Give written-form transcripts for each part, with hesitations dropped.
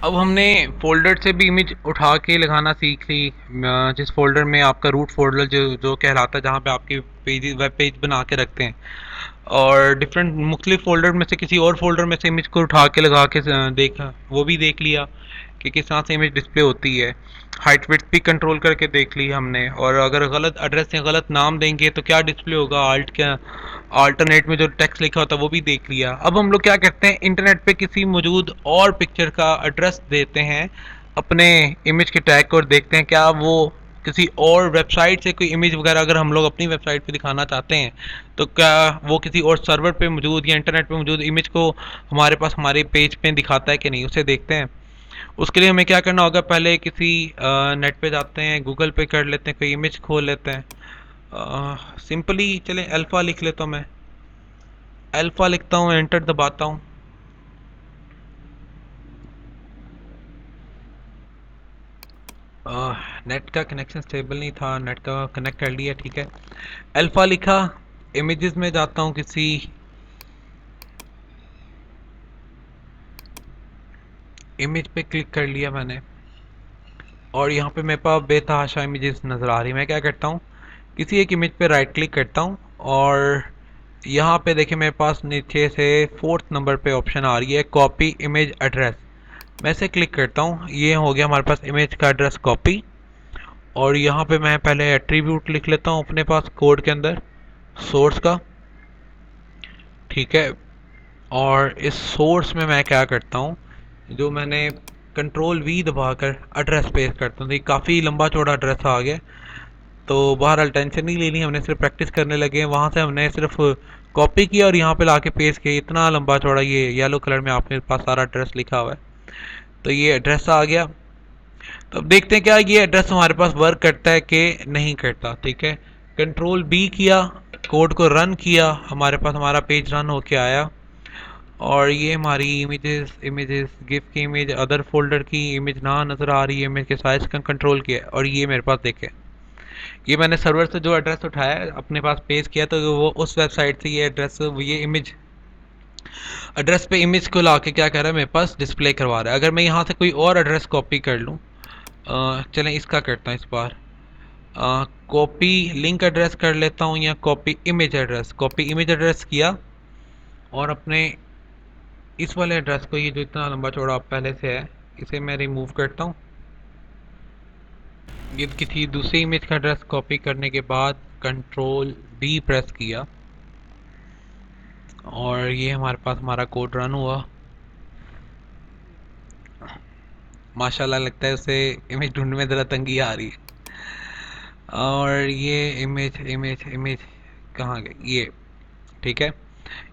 अब हमने फ़ोल्डर से भी इमेज उठा के लगाना सीख ली। जिस फ़ोल्डर में आपका रूट फ़ोल्डर जो जो कहलाता है, जहाँ पे आपके पेज वेब पेज बना के रखते हैं, और डिफरेंट मुख्तलिफ फ़ोल्डर में से किसी और फ़ोल्डर में से इमेज को उठा के लगा के देखा, वो भी देख लिया कि किस तरह से इमेज डिस्प्ले होती है। हाइट विड्थ भी कंट्रोल करके देख ली हमने, और अगर गलत एड्रेस या गलत नाम देंगे तो क्या डिस्प्ले होगा, आल्ट क्या अल्टरनेट में जो टेक्स्ट लिखा होता है वो भी देख लिया। अब हम लोग क्या करते हैं, इंटरनेट पे किसी मौजूद और पिक्चर का एड्रेस देते हैं अपने इमेज के टैग को, और देखते हैं क्या वो किसी और वेबसाइट से कोई इमेज वगैरह अगर हम लोग अपनी वेबसाइट पे दिखाना चाहते हैं तो क्या वो किसी और सर्वर पे मौजूद या इंटरनेट पे मौजूद इमेज को हमारे पास हमारे पेज पे दिखाता है कि नहीं, उसे देखते हैं। उसके लिए हमें क्या करना होगा, पहले किसी नेट पे जाते हैं, गूगल पे कर लेते हैं, कोई इमेज खोल लेते हैं। सिंपली चले अल्फ़ा लिख लेता हूँ मैं। अल्फ़ा लिखता हूँ, एंटर दबाता हूँ। नेट का कनेक्शन स्टेबल नहीं था, नेट का कनेक्ट कर लिया, ठीक है। अल्फ़ा लिखा, इमेजेस में जाता हूँ, किसी इमेज पे क्लिक कर लिया मैंने, और यहाँ पे मेरे पास बेतहाशा इमेजेस नज़र आ रही। मैं क्या करता हूँ, किसी एक इमेज पे राइट क्लिक करता हूँ, और यहाँ पे देखिए मेरे पास नीचे से फोर्थ नंबर पे ऑप्शन आ रही है कॉपी इमेज एड्रेस। मैं इसे क्लिक करता हूँ, ये हो गया हमारे पास इमेज का एड्रेस कॉपी। और यहाँ पे मैं पहले एट्रीब्यूट लिख लेता हूँ अपने पास कोड के अंदर, सोर्स का, ठीक है। और इस सोर्स में मैं क्या करता हूँ, जो मैंने कंट्रोल वी दबाकर एड्रेस पेस्ट करता हूँ, तो ये काफ़ी लंबा चौड़ा एड्रेस आ गया। तो बहरहाल टेंशन नहीं लेनी, हमने सिर्फ प्रैक्टिस करने लगे हैं। वहाँ से हमने सिर्फ कॉपी किया और यहाँ पे लाके पेस्ट किया। इतना लंबा चौड़ा ये येलो कलर में आपके पास सारा एड्रेस लिखा हुआ है, तो ये एड्रेस आ गया। तो अब देखते हैं क्या ये एड्रेस हमारे पास वर्क करता है कि नहीं करता, ठीक है। कंट्रोल बी किया, कोड को रन किया, हमारे पास हमारा पेज रन होके आया। और ये हमारी इमेजेस इमेजेस गिफ की इमेज, अदर फोल्डर की इमेज ना नज़र आ रही है, इमेज के साइज का कंट्रोल किया, और ये मेरे पास देखे, ये मैंने सर्वर से जो एड्रेस उठाया अपने पास पेज किया, तो वो उस वेबसाइट से ये एड्रेस, ये इमेज एड्रेस पे इमेज को ला के क्या कर रहा है, मेरे पास डिस्प्ले करवा रहा है। अगर मैं यहाँ से कोई और एड्रेस कॉपी कर लूँ, चलें इसका करता हूँ इस बार, कॉपी लिंक एड्रेस कर लेता हूँ, या copy image address, copy image address किया, और अपने इस वाले एड्रेस को, ये जो इतना लंबा चौड़ा पहले से है, इसे मैं रिमूव करता हूँ। ये किसी दूसरी इमेज का एड्रेस कॉपी करने के बाद कंट्रोल डी प्रेस किया, और ये हमारे पास हमारा कोड रन हुआ। माशाल्लाह लगता है उसे इमेज ढूंढने में ज़रा तंगी आ रही है। और ये इमेज इमेज इमेज कहाँ गई ये, ठीक है।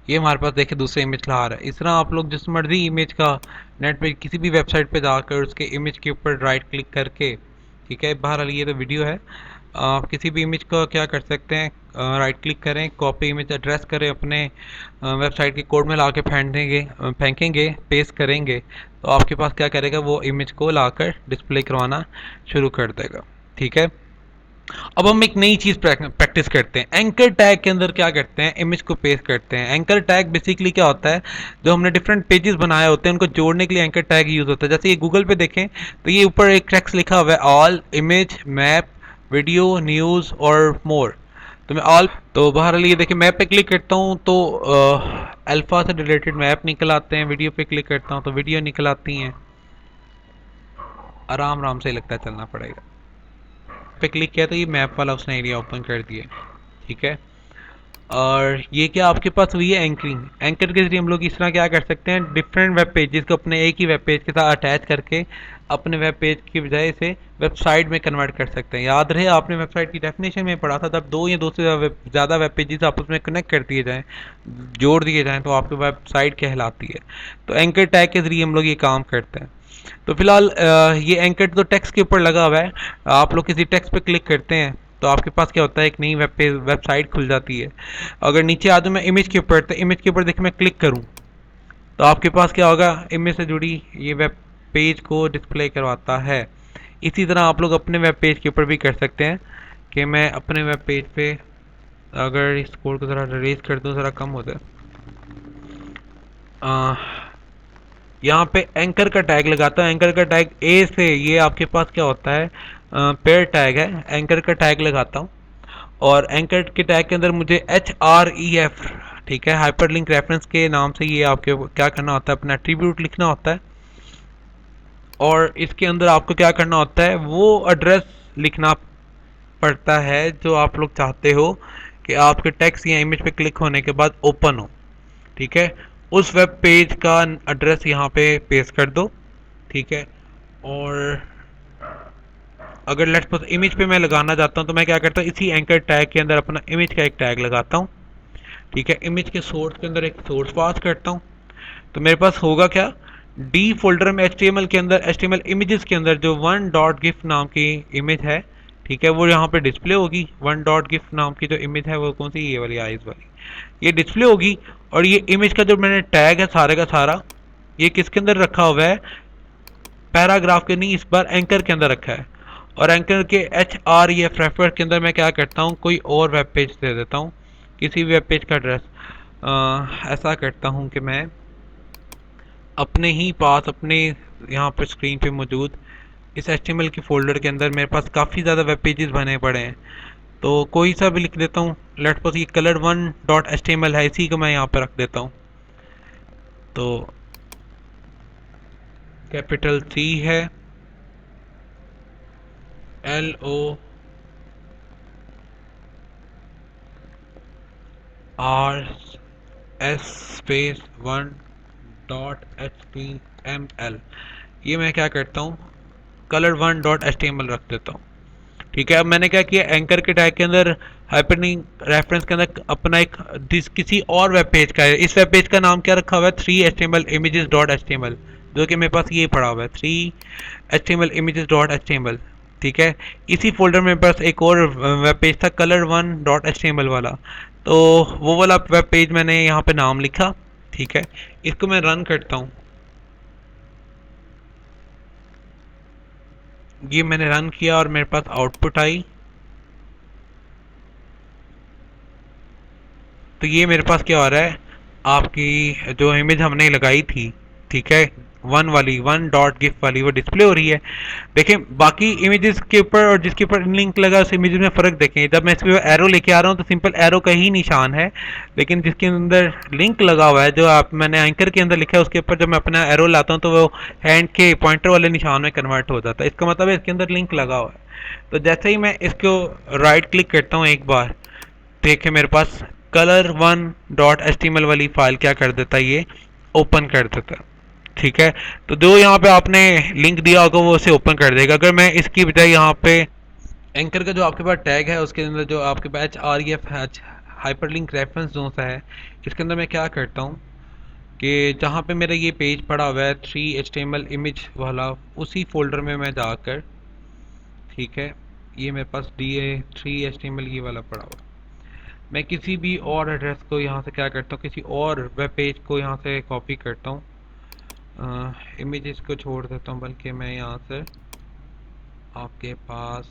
ये हमारे पास देखिए दूसरे इमेज ला रहा है। इस तरह आप लोग जिस मर्जी इमेज का नेट पे किसी भी वेबसाइट पे जाकर उसके इमेज के ऊपर राइट क्लिक करके, ठीक है, बहरहाल ये तो वीडियो है, आप किसी भी इमेज को क्या कर सकते हैं, राइट क्लिक करें, कॉपी इमेज एड्रेस करें, अपने वेबसाइट के कोड में ला के फेंकेंगे, पेस्ट करेंगे, तो आपके पास क्या करेगा, वो इमेज को लाकर डिस्प्ले करवाना शुरू कर देगा, ठीक है। अब हम एक नई चीज प्रैक्टिस करते हैं। एंकर टैग के अंदर क्या करते हैं, इमेज को पेस्ट करते हैं। एंकर टैग बेसिकली क्या होता है, जो हमने डिफरेंट पेजेस बनाए होते हैं उनको जोड़ने के लिए एंकर टैग यूज होता है। जैसे ये गूगल पे देखें तो ये ऊपर एक टेक्स्ट लिखा हुआ है, all image map video news और मोर। तो मैं ऑल, तो बहरहाल ये देखिए मैप पे क्लिक करता हूँ तो अल्फा से रिलेटेड मैप निकल आते हैं, वीडियो पे क्लिक करता हूँ तो वीडियो निकल आती हैं। आराम आराम से लगता है, चलना पड़ेगा। पे क्लिक किया तो ये मैप वाला उसने एरिया ओपन कर दिया, ठीक है। और ये क्या आपके पास हुई है एंकरिंग। एंकर के जरिए हम लोग इस तरह क्या कर सकते हैं, डिफरेंट वेब पेजेस को अपने एक ही वेब पेज के साथ अटैच करके अपने वेब पेज की बजाय इसे वेबसाइट में कन्वर्ट कर सकते हैं। याद रहे आपने वेबसाइट की डेफिनेशन में पढ़ा था, तब दो या दो से ज़्यादा वेब पेजेस आपस में कनेक्ट कर दिए जाएँ, जोड़ दिए जाएँ, तो आपकी वेबसाइट कहलाती है। तो एंकर टैग के जरिए हम लोग ये काम करते हैं। तो फिलहाल ये एंकर तो टेक्स्ट के ऊपर लगा हुआ है। आप लोग किसी टेक्स्ट पे क्लिक करते हैं तो आपके पास क्या होता है, एक नई वेब पेज वेबसाइट खुल जाती है। अगर नीचे आ जाऊँ मैं इमेज के ऊपर, तो इमेज के ऊपर देखिए मैं क्लिक करूँ तो आपके पास क्या होगा, इमेज से जुड़ी ये वेब पेज को डिस्प्ले करवाता है। इसी तरह आप लोग अपने वेब पेज के ऊपर भी कर सकते हैं कि मैं अपने वेब पेज पे अगर इस कोड को ज़रा रेज कर दूँ, ज़रा कम हो जाए, यहाँ पे एंकर का टैग लगाता हूँ। एंकर का टैग ए से, ये आपके पास क्या होता है, पेयर टैग है, एंकर का टैग लगाता हूँ। और एंकर के टैग के अंदर मुझे HREF, ठीक है, हाइपरलिंक रेफरेंस के नाम से ये आपके क्या करना होता है, अपना एट्रीब्यूट लिखना होता है। और इसके अंदर आपको क्या करना होता है, वो एड्रेस लिखना पड़ता है जो आप लोग चाहते हो कि आपके टेक्स्ट या इमेज पे क्लिक होने के बाद ओपन हो। ठीक है, उस वेब पेज का एड्रेस यहाँ पे पेस्ट कर दो। ठीक है, और अगर लेट्स सपोज इमेज पे मैं लगाना चाहता हूँ तो मैं क्या करता हूँ, इसी एंकर टैग के अंदर अपना इमेज का एक टैग लगाता हूँ। ठीक है, इमेज के सोर्स के अंदर एक सोर्स पास करता हूँ। तो मेरे पास होगा क्या, डी फोल्डर में HTML के अंदर, HTML इमेजेस के अंदर जो वन डॉट गिफ नाम की इमेज है, ठीक है, वो यहाँ पे डिस्प्ले होगी। वन डॉट गिफ नाम की जो इमेज है वो कौन सी, ये वाली आइज वाली, ये डिस्प्ले होगी। और ये इमेज का जो मैंने टैग है सारे का सारा, ये किसके अंदर रखा हुआ है, पैराग्राफ के नहीं, इस बार एंकर के अंदर रखा है। और एंकर के HREF रेफर के अंदर मैं क्या करता हूँ, कोई और वेब पेज दे देता हूँ, किसी वेब पेज का एड्रेस। ऐसा करता हूँ कि मैं अपने ही पास, अपने यहाँ पर स्क्रीन पे मौजूद इस HTML की फोल्डर के अंदर मेरे पास काफ़ी ज़्यादा वेब पेजेस बने पड़े हैं, तो कोई सा भी लिख देता हूँ। लेट्स सपोज ये color1.html है, इसी को मैं यहाँ पर रख देता हूँ। तो कैपिटल C है, LORS स्पेस 1.html, ये मैं क्या करता हूँ, color1.html रख देता हूँ। ठीक है, अब मैंने क्या किया, एंकर के टैग के अंदर हाइपरलिंक रेफरेंस के अंदर अपना एक किसी और वेब पेज का है। इस वेब पेज का नाम क्या रखा हुआ है, 3html जो कि मेरे पास ये पड़ा हुआ है, 3html ठीक है, इसी फोल्डर में मेरे पास एक और वेब पेज था color1.html वाला, तो वो वाला वेब पेज मैंने यहाँ पे नाम लिखा। ठीक है, इसको मैं रन करता हूँ। ये मैंने रन किया और मेरे पास आउटपुट आई। तो ये मेरे पास क्या हो रहा है, आपकी जो इमेज हमने लगाई थी, ठीक है, वन वाली, वन डॉट गिफ वाली, वो डिस्प्ले हो रही है। देखें बाकी इमेजेस के ऊपर और जिसके ऊपर लिंक लगा उस इमेज में फ़र्क देखें। जब मैं इस पर एरो लेके आ रहा हूँ तो सिंपल एरो का ही निशान है, लेकिन जिसके अंदर लिंक लगा हुआ है, जो आप मैंने एंकर के अंदर लिखा है, उसके ऊपर जब मैं अपना एरो लाता हूँ तो वो हैंड के पॉइंटर वाले निशान में कन्वर्ट हो जाता है। इसका मतलब है इसके अंदर लिंक लगा हुआ है। तो जैसे ही मैं इसको राइट क्लिक करता हूँ एक बार, देखे मेरे पास color1.html वाली फाइल क्या कर देता है, ये ओपन कर देता है। ठीक है, तो जो यहाँ पे आपने लिंक दिया होगा वो उसे ओपन कर देगा। अगर मैं इसकी बजाय यहाँ पे एंकर का जो आपके पास टैग है उसके अंदर जो आपके पास HREF है, हाइपरलिंक रेफरेंस जो सा है, इसके अंदर मैं क्या करता हूँ कि जहाँ पे मेरा ये पेज पड़ा हुआ है 3html इमेज वाला, उसी फोल्डर में मैं जाकर, ठीक है, ये मेरे पास DA3HTML ये वाला पड़ा हुआ, मैं किसी भी और एड्रेस को यहाँ से क्या करता हूँ, किसी और वेब पेज को यहाँ से कॉपी करता हूँ, इमेजेस को छोड़ देता हूँ, बल्कि मैं यहाँ से आपके पास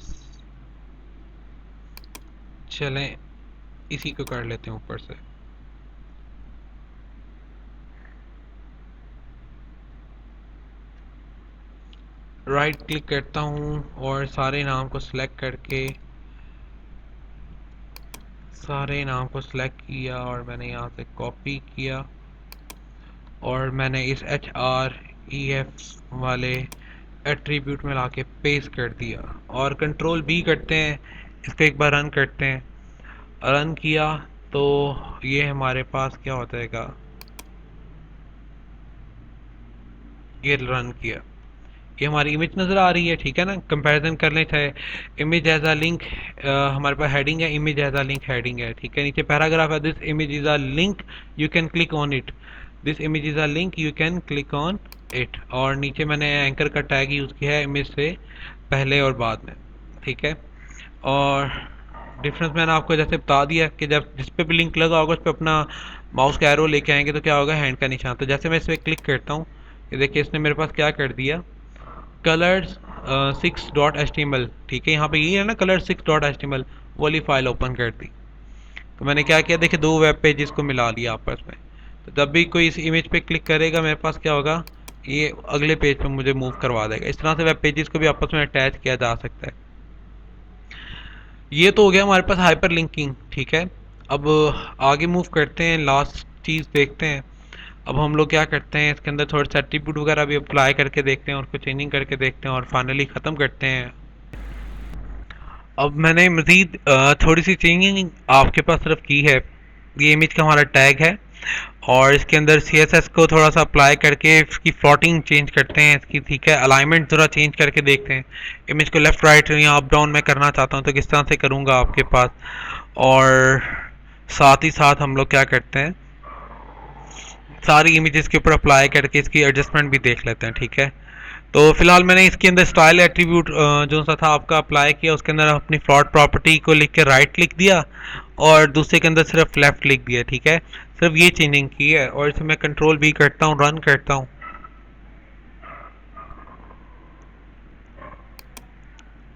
चलें इसी को कर लेते हैं ऊपर से। राइट क्लिक करता हूँ और सारे नाम को सिलेक्ट करके, सारे नाम को सिलेक्ट किया और मैंने यहाँ से कॉपी किया और मैंने इस HREF वाले एट्रीब्यूट में लाके पेस्ट कर दिया। और कंट्रोल B करते हैं, इसको एक बार रन करते हैं। रन किया तो ये हमारे पास क्या हो जाएगा, ये रन किया, ये हमारी इमेज नज़र आ रही है। ठीक है ना, कंपैरिजन कर लें, चाहे इमेज एज अ लिंक, हमारे पास हेडिंग है, image as a link heading है। ठीक है, नीचे पैराग्राफ है, this image is a link you can click on it, this image is a link you can click on it. और नीचे मैंने एंकर का टैग यूज़ किया है इमेज से पहले और बाद में। ठीक है, और डिफरेंस मैंने आपको जैसे बता दिया कि जब जिस पे भी लिंक लगा होगा उस पर अपना माउस का एरो लेके आएंगे तो क्या होगा, हैंड का निशान। तो जैसे मैं इस पर क्लिक करता हूँ, ये देखिए इसने मेरे पास क्या कर दिया, colors 6.html, ठीक है, यहाँ पे ये है ना color6.html, वो वाली फाइल ओपन कर दी। तो मैंने क्या किया, देखिए दो वेब पेजेस को मिला लिया आपस में। तो जब भी कोई इस इमेज पे क्लिक करेगा मेरे पास क्या होगा, ये अगले पेज पे मुझे मूव करवा देगा। इस तरह से वेब पेजेस को भी आपस में अटैच किया जा सकता है। ये तो हो गया हमारे पास हाइपर लिंकिंग, ठीक है। अब आगे मूव करते हैं, लास्ट चीज़ देखते हैं। अब हम लोग क्या करते हैं, इसके अंदर थोड़ा सा एट्रीब्यूट वगैरह भी अप्लाई करके देखते हैं और उसको चेंजिंग करके देखते हैं और फाइनली ख़त्म करते हैं। अब मैंने मज़ीद थोड़ी सी चेंजिंग आपके पास सिर्फ की है। ये इमेज का हमारा टैग है और इसके अंदर CSS को थोड़ा सा अप्लाई करके इसकी फ्लोटिंग चेंज करते हैं इसकी, ठीक है। अलाइनमेंट थोड़ा चेंज करके देखते हैं। इमेज को लेफ़्ट राइट या अप डाउन मैं करना चाहता हूँ तो किस तरह से करूँगा आपके पास। और साथ ही साथ हम लोग क्या करते हैं, सारी इमेजेस के ऊपर अप्लाई करके इसकी एडजस्टमेंट भी देख लेते हैं, ठीक है। तो फिलहाल मैंने इसके अंदर स्टाइल एट्रीब्यूट जो सा था आपका अप्लाई किया, उसके अंदर अपनी फ्लॉट प्रॉपर्टी को लिख के राइट लिख दिया और दूसरे के अंदर सिर्फ लेफ्ट लिख दिया, ठीक है। सिर्फ ये चेंजिंग की है और इसे मैं कंट्रोल भी करता हूँ, रन करता हूँ,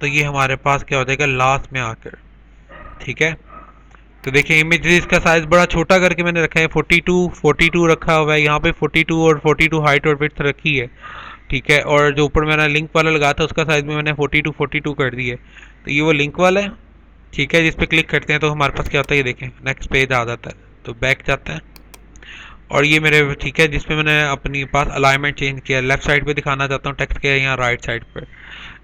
तो ये हमारे पास क्या हो जाएगा लास्ट में आकर, ठीक है। तो देखिए इमेज का साइज बड़ा छोटा करके मैंने रखा है, 42 रखा हुआ है यहाँ पे, 42 और 42 हाइट और विड्थ रखी है, ठीक है। और जो ऊपर मैंने लिंक वाला लगाया था उसका साइज में मैंने 42 कर दी है। तो ये वो लिंक वाला है, ठीक है। जिस पे क्लिक करते हैं तो हमारे पास क्या होता है, ये देखें नेक्स्ट पेज आ जाता है। तो बैक जाते हैं और ये मेरे, ठीक है, जिसपे मैंने अपनी पास अलाइनमेंट चेंज किया, लेफ्ट साइड पे दिखाना चाहता हूँ टेक्स्ट के या राइट साइड पर,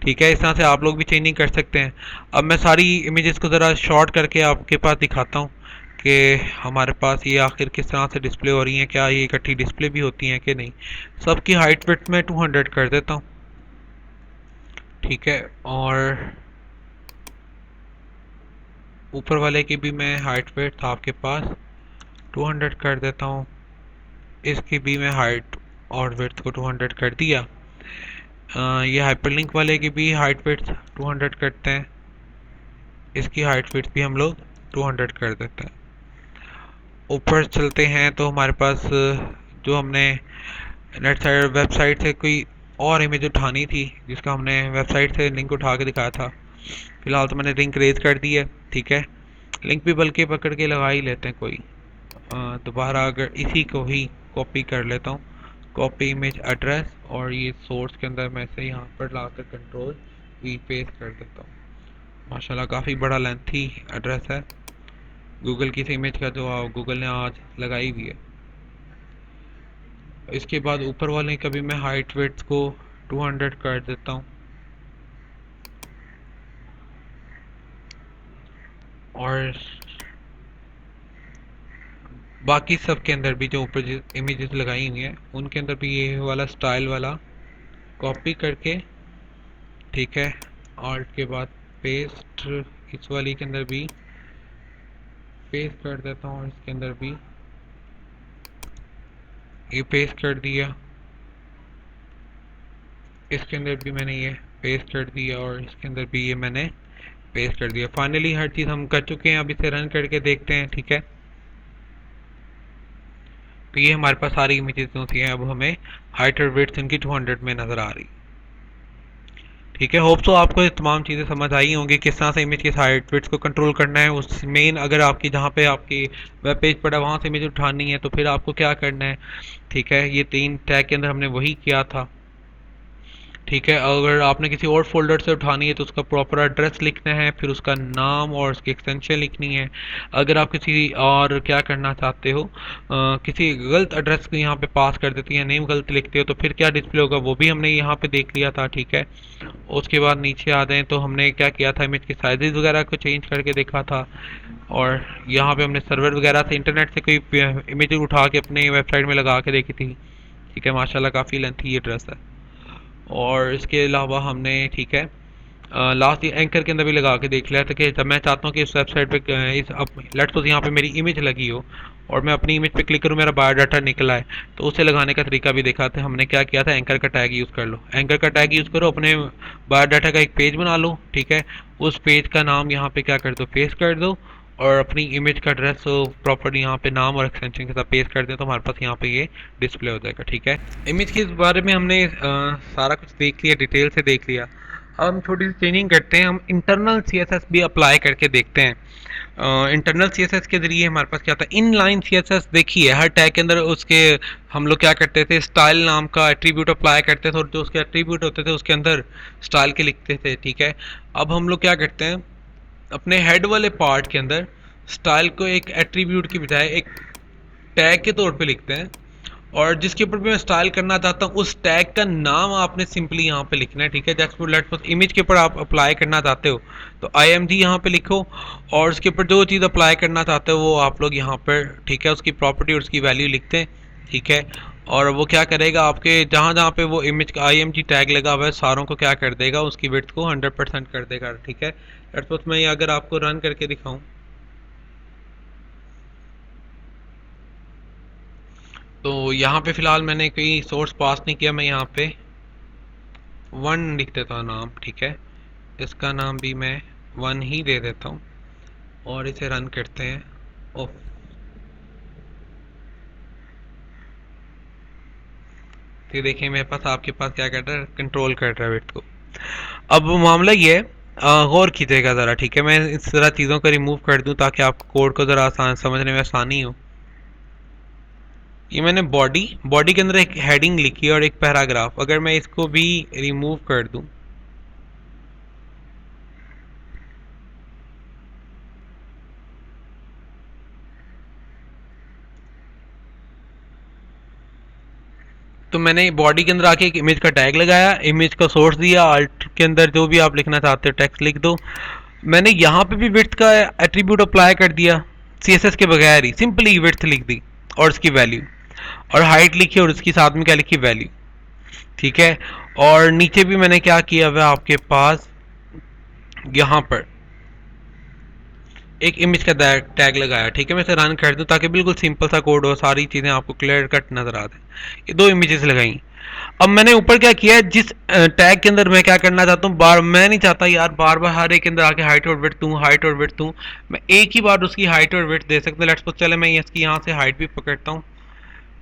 ठीक है। इस तरह से आप लोग भी चेंजिंग कर सकते हैं। अब मैं सारी इमेजेस को ज़रा शॉर्ट करके आपके पास दिखाता हूँ कि हमारे पास ये आखिर किस तरह से डिस्प्ले हो रही हैं, क्या ये इकट्ठी डिस्प्ले भी होती हैं कि नहीं। सबकी हाइट विड्थ में 200 कर देता हूँ, ठीक है। और ऊपर वाले की भी मैं हाइट विड्थ आपके पास 200 कर देता हूँ, इसकी भी मैं हाइट और विड्थ को 200 कर दिया। ये हाइपरलिंक वाले की भी हाइट विड्थ 200 करते हैं, इसकी हाइट विड्थ भी हम लोग 200 कर देते हैं। ऊपर चलते हैं तो हमारे पास जो हमने नेट साइड वेबसाइट से कोई और इमेज उठानी थी, जिसका हमने वेबसाइट से लिंक उठा के दिखाया था, फिलहाल तो मैंने लिंक रेज कर दी है, ठीक है। लिंक भी बल्कि पकड़ के लगा ही लेते हैं कोई। दोबारा अगर इसी को ही कॉपी कर लेता हूँ, कॉपी इमेज एड्रेस, और ये सोर्स के अंदर मैं से यहाँ पर लाकर कंट्रोल वी पेस्ट कर देता हूँ। माशाल्लाह काफ़ी बड़ा लेंथी एड्रेस है गूगल की इस इमेज का जो गूगल ने आज लगाई हुई है। इसके बाद ऊपर वाले का भी मैं हाइट वेट्स को 200 कर देता हूँ और बाकी सब के अंदर भी जो ऊपर इमेजेस लगाई हुई हैं उनके अंदर भी ये वाला स्टाइल वाला कॉपी करके, ठीक है। और के बाद पेस्ट इस वाली के अंदर भी पेस्ट कर देता हूँ, इसके अंदर भी ये पेस्ट कर दिया, इसके अंदर भी मैंने ये पेस्ट कर दिया और इसके अंदर भी ये मैंने पेस्ट कर दिया। फाइनली हर चीज़ हम कर चुके हैं। अब इसे रन करके देखते हैं, ठीक है। तो ये हमारे पास सारी इमेजेस होती हैं, अब हमें हाइट और वेट्स इनकी 200 में नज़र आ रही, ठीक है। होप सो आपको ये तमाम चीज़ें समझ आई होंगी किस तरह से इमेज के हाइट वेट्स को कंट्रोल करना है। उस मेन अगर आपकी जहाँ पे आपकी वेब पेज पड़ा वहाँ से इमेज उठानी है तो फिर आपको क्या करना है, ठीक है। ये 3 टैग के अंदर हमने वही किया था, ठीक है। अगर आपने किसी और फोल्डर से उठानी है तो उसका प्रॉपर एड्रेस लिखना है, फिर उसका नाम और उसकी एक्सटेंशन लिखनी है। अगर आप किसी और क्या करना चाहते हो, किसी गलत एड्रेस को यहाँ पे पास कर देते हैं, नेम गलत लिखते हो तो फिर क्या डिस्प्ले होगा वो भी हमने यहाँ पे देख लिया था, ठीक है। उसके बाद नीचे आ जाएँ तो हमने क्या किया था, इमेज के साइजेस वगैरह को चेंज करके देखा था और यहाँ पे हमने सर्वर वगैरह से इंटरनेट से कोई इमेज उठा के अपने वेबसाइट में लगा के देखी थी, ठीक है। माशाल्लाह काफ़ी लेंथी ये ड्रेस है। और इसके अलावा हमने, ठीक है, लास्ट एंकर के अंदर भी लगा के देख लिया था कि जब मैं चाहता हूँ कि इस वेबसाइट पे इस अब लेट्स सपोज यहाँ पे मेरी इमेज लगी हो और मैं अपनी इमेज पे क्लिक करूँ मेरा बायोडाटा निकला है, तो उसे लगाने का तरीका भी देखा था। हमने क्या किया था, एंकर का टैग यूज़ कर लो, एंकर का टैग यूज़ करो, अपने बायोडाटा का एक पेज बना लो, ठीक है। उस पेज का नाम यहाँ पे क्या कर दो, पेस्ट कर दो और अपनी इमेज का एड्रेस प्रॉपर यहाँ पे नाम और एक्सटेंशन के साथ पेस्ट कर दें तो हमारे पास यहाँ पे ये डिस्प्ले हो जाएगा, ठीक है। इमेज के इस बारे में हमने सारा कुछ देख लिया, डिटेल से देख लिया। अब हम छोटी सी चेंजिंग करते हैं, हम इंटरनल सीएसएस भी अप्लाई करके देखते हैं। इंटरनल सीएसएस के जरिए हमारे पास क्या होता है, इनलाइन सीएसएस देखिए हर टैग के अंदर उसके हम लोग क्या करते थे, स्टाइल नाम का एट्रीब्यूट अप्लाई करते थे और जो उसके एट्रीब्यूट होते थे उसके अंदर स्टाइल के लिखते थे। ठीक है, अब हम लोग क्या करते हैं, अपने हेड वाले पार्ट के अंदर स्टाइल को एक एट्रीब्यूट की बजाय एक टैग के तौर पे लिखते हैं, और जिसके ऊपर भी मैं स्टाइल करना चाहता हूँ उस टैग का नाम आपने सिंपली यहाँ पे लिखना है। ठीक है, जैसे लेट्स सपोज इमेज के ऊपर आप अप्लाई करना चाहते हो तो IMG यहाँ पे लिखो, और उसके ऊपर जो चीज़ अप्लाई करना चाहते हो वो आप लोग यहाँ पर, ठीक है, उसकी प्रॉपर्टी और उसकी वैल्यू लिखते हैं। ठीक है, और वो क्या करेगा, आपके जहाँ जहाँ पे वो इमेज का IMG टैग लगा हुआ है सारों को क्या कर देगा, उसकी विड्थ को 100% कर देगा। ठीक है, लेट्स सपोज मैं अगर आपको रन करके दिखाऊँ तो यहाँ पे फ़िलहाल मैंने कोई सोर्स पास नहीं किया, मैं यहाँ पे 1 लिख देता हूँ नाम। ठीक है, इसका नाम भी मैं 1 ही दे देता हूँ और इसे रन करते हैं। ओह, तो देखिए मेरे पास आपके पास क्या कर रहा है, कंट्रोल कर रहा है वेट को। अब वो मामला ये है, गौर कीजिएगा ज़रा। ठीक है, मैं इस तरह चीज़ों को रिमूव कर दूँ ताकि आपको कोड को ज़रा आसान समझने में आसानी हो। ये मैंने बॉडी के अंदर एक हेडिंग लिखी है और एक पैराग्राफ, अगर मैं इसको भी रिमूव कर दूँ तो मैंने बॉडी के अंदर आके एक इमेज का टैग लगाया, इमेज का सोर्स दिया, अल्ट के अंदर जो भी आप लिखना चाहते हो टेक्स्ट लिख दो। मैंने यहाँ पे भी विड्थ का एट्रीब्यूट अप्लाई कर दिया, CSS के बगैर ही सिंपली विड्थ लिख दी और उसकी वैल्यू, और हाइट लिखी और उसकी साथ में क्या लिखी, वैल्यू। ठीक है, और नीचे भी मैंने क्या किया हुआ आपके पास, यहाँ पर एक इमेज का टैग लगाया। ठीक है, मैं इसे रन कर दूं ताकि बिल्कुल सिंपल सा कोड हो, सारी चीज़ें आपको क्लियर कट नज़र आ जाए। ये 2 इमेजेस लगाई। अब मैंने ऊपर क्या किया है, जिस टैग के अंदर मैं क्या करना चाहता हूँ, मैं नहीं चाहता यार बार बार हर एक के अंदर आके हाइट और विड्थ दूँ, हाइट और विड्थ दूँ। मैं एक ही बार उसकी हाइट और विड्थ दे सकता हूँ। लेट्स सपोज चले मैं इसकी यहाँ से हाइट भी पकड़ता हूँ।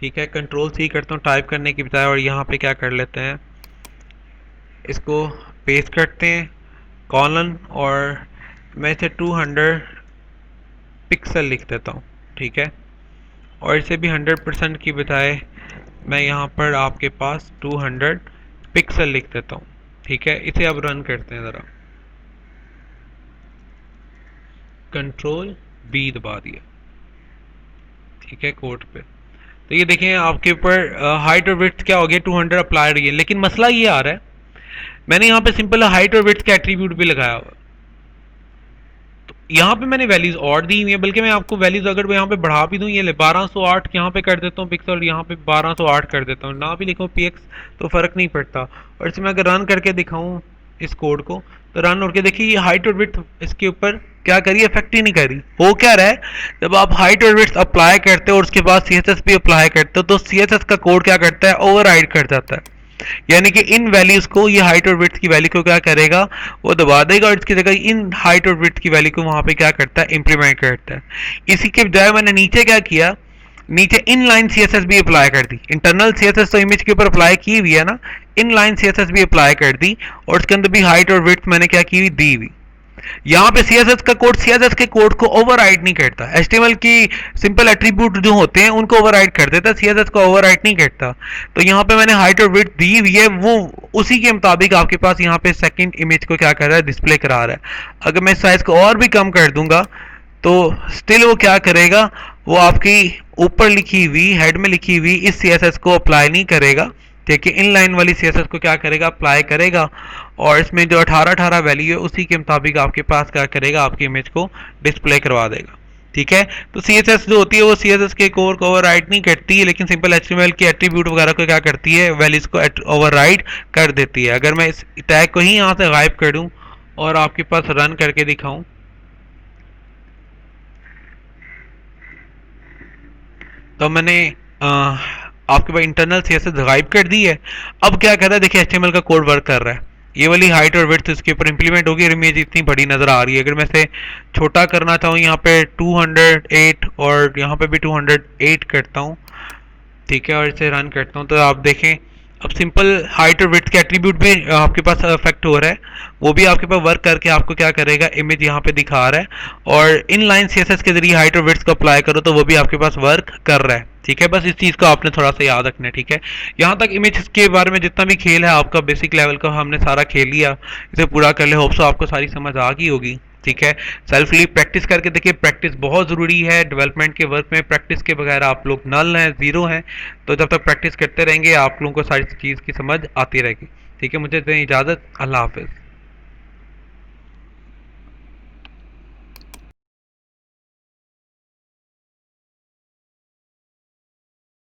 ठीक है, कंट्रोल-C करता हूँ टाइप करने की बजाय, और यहाँ पे क्या कर लेते हैं, इसको पेस्ट करते हैं कॉलन, और मैं इसे 200 पिक्सल लिख देता हूँ। ठीक है, और इसे भी 100% की बजाय मैं यहाँ पर आपके पास 200 पिक्सल लिख देता हूँ। ठीक है, इसे अब रन करते हैं ज़रा, कंट्रोल-B दबा दिया। ठीक है, कोड पे तो ये देखें आपके ऊपर हाइट और विड्थ क्या हो गया, 200 अप्लाई रही है। लेकिन मसला ये आ रहा है, मैंने यहाँ पे सिंपल हाइट और विड्थ का एट्रीब्यूट भी लगाया हुआ, यहाँ पे मैंने वैल्यूज और दी हुई है, बल्कि मैं आपको वैल्यूज अगर यहाँ पे बढ़ा भी दूँ, ये 1208 यहाँ पे कर देता हूँ पिक्सल, यहाँ पे 1208 कर देता हूँ, ना भी लिखूँ px तो फ़र्क नहीं पड़ता। और इसमें अगर रन करके दिखाऊँ इस कोड को, तो रन करके देखिए ये हाइट और विड्थ इसके ऊपर क्या करी, इफेक्ट ही नहीं करी। हो क्या रहा है, जब आप हाइट और विड्थ अप्लाई करते हो और उसके बाद CSS भी अप्लाई करते हो तो CSS का कोड क्या करता है, ओवरराइड कर जाता है। यानी कि इन वैल्यूज को, ये हाइट और विड्थ की वैल्यू को क्या करेगा, वो दबा देगा, और इसकी जगह इन हाइट और विड्थ की वैल्यू को वहां पे क्या करता है, इंप्लीमेंट करता है। इसी के बजाय मैंने नीचे क्या किया, नीचे इनलाइन CSS भी अप्लाई कर दी। इंटरनल CSS तो इमेज के ऊपर अप्लाई की हुई है ना, इनलाइन CSS भी अप्लाई कर दी, और उसके अंदर भी हाइट और विड्थ मैंने क्या की हुई, दी हुई। यहाँ पे CSS का कोड CSS के कोड को ओवरराइड नहीं करता, HTML की सिंपल एट्रीब्यूट जो होते हैं उनको ओवरराइड कर देता है, CSS को ओवरराइड नहीं करता। तो यहाँ पे मैंने हाइट और विड्थ दी हुई है, वो उसी के मुताबिक आपके पास यहाँ पे सेकंड इमेज को क्या कर रहा है, डिस्प्ले करा रहा है। अगर मैं साइज को और भी कम कर दूंगा तो स्टिल वो क्या करेगा, वो आपकी ऊपर लिखी हुई हेड में लिखी हुई इस CSS को अप्लाई नहीं करेगा। ठीक है, इन लाइन वाली CSS को क्या करेगा, अप्लाई करेगा, और इसमें जो 18 वैल्यू है उसी के मुताबिक आपके पास क्या करेगा, आपकी इमेज को डिस्प्ले करवा देगा। ठीक है, तो CSS जो होती है वो CSS के कोड को ओवरराइड नहीं करती है, लेकिन सिंपल HTML के एट्रीब्यूट वगैरह को क्या करती है, वैल्यूज को ओवरराइड कर देती है। अगर मैं इस टैग को ही यहाँ से गायब कर दूँ और आपके पास रन करके दिखाऊँ, तो मैंने आपके पास इंटरनल CSS गायब कर दी है। अब क्या कर रहा है, देखिए HTML का कोड वर्क कर रहा है, ये वाली हाइट और विड्थ इसके ऊपर इंप्लीमेंट होगी, इमेज इतनी बड़ी नज़र आ रही है। अगर मैं इसे छोटा करना चाहूँ, यहाँ पे 208 और यहाँ पे भी 208 करता हूँ। ठीक है, और इसे रन करता हूँ तो आप देखें अब सिंपल हाइट और विड्थ के एट्रीब्यूट भी आपके पास अफेक्ट हो रहा है, वो भी आपके पास वर्क करके आपको क्या करेगा, इमेज यहाँ पे दिखा रहा है। और इन लाइन सीएसएस के जरिए हाइट और विड्थ को अप्लाई करो तो वो भी आपके पास वर्क कर रहा है। ठीक है, बस इस चीज़ को आपने थोड़ा सा याद रखना है। ठीक है, यहाँ तक इमेज के बारे में जितना भी खेल है आपका बेसिक लेवल का हमने सारा खेल लिया, इसे पूरा कर ले। होप सो आपको सारी समझ आ गई होगी। ठीक है, सेल्फली प्रैक्टिस करके देखिए, प्रैक्टिस बहुत ज़रूरी है डेवलपमेंट के वर्क में। प्रैक्टिस के बगैर आप लोग नल हैं, ज़ीरो हैं। तो जब तक प्रैक्टिस करते रहेंगे आप लोगों को सारी चीज़ की समझ आती रहेगी। ठीक है, मुझे दें इजाज़त, अल्लाह हाफिज़।